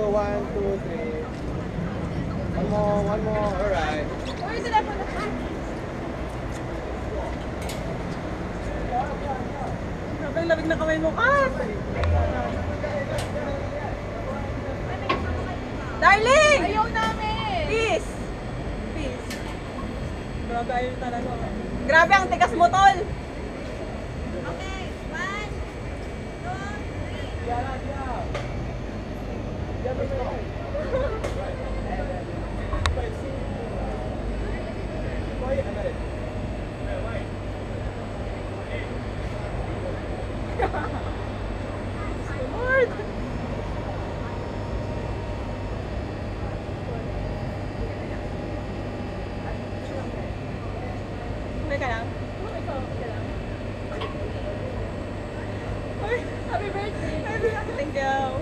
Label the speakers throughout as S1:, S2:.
S1: 1, 2, 3. One more. Alright.
S2: Uy, telepono. Grabe ang labig na kamay mo. Darling!
S3: Ayaw namin!
S2: Peace! Peace. Grabe ayaw talaga. Grabe ang tigas mo, tol!
S3: Okay, 1, 2, 3.
S2: Lord! Okay ka lang?
S3: Happy birthday!
S2: Thank you.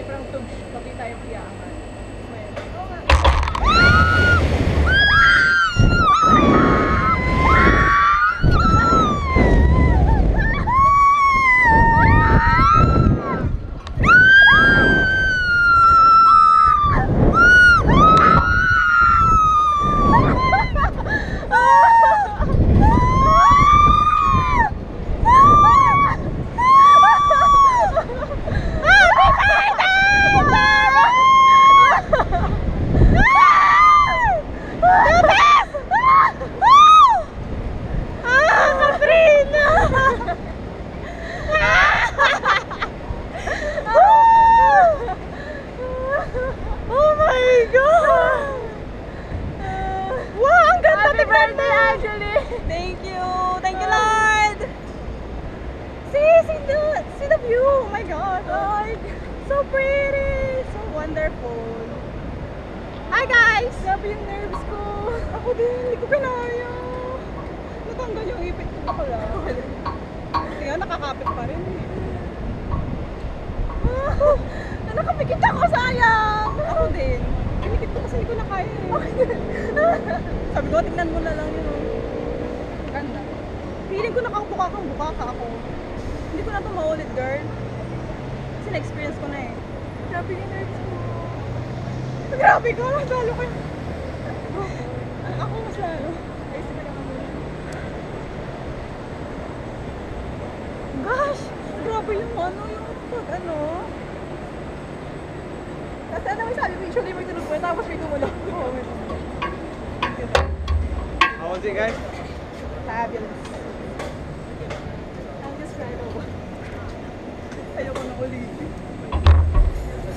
S3: Parang tugs, pati tayo piyakan.
S2: Oh my God! Wow, ang ganda!
S3: Happy birthday, Angeli!
S2: Thank you! Thank you, Lord! See the view! Oh my God! Lord! So pretty! So wonderful! Hi guys!
S3: Grabe yung nerves ko.
S2: Ako din, hindi ko kinaya. Natanggal yung ipit ko pala. Kaya nakakapit pa rin eh.
S3: Nakapikit ako, sayang!
S2: Ako din. Pinikit ko kasi hindi ko na kaya eh. Sabi ko, tignan mo na lang yun.
S3: Ganda.
S2: Feeling ko nakaubuka kang buka ka ako. Hindi ko na ito maulit, girl. Kasi na-experience ko na eh.
S3: Grabe yung nerves ko.
S2: Grabe ka, lalo ka. Ako mas lalo.
S3: Ayos ka naman muna.
S2: Gosh! Grabe yung ano.
S3: Kasi ano may sabi ko, usually may tunog mo, tapos may tumulong.
S1: How was it, guys?
S2: Fabulous.
S3: I'm just proud of it.
S2: Ayoko na ulit.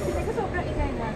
S3: Kasi sobrang ingay na.